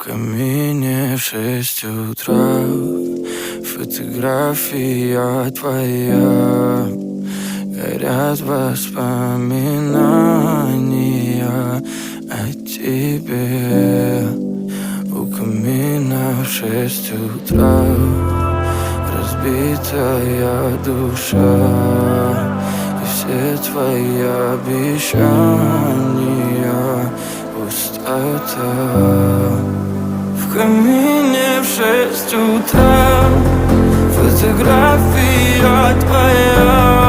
камине в 6 утра фотография твоя. Горят воспоминания о тебе. У камина в 6 утра разбитая душа, и все твои обещания пустота. В камине в 6 утра фотография твоя.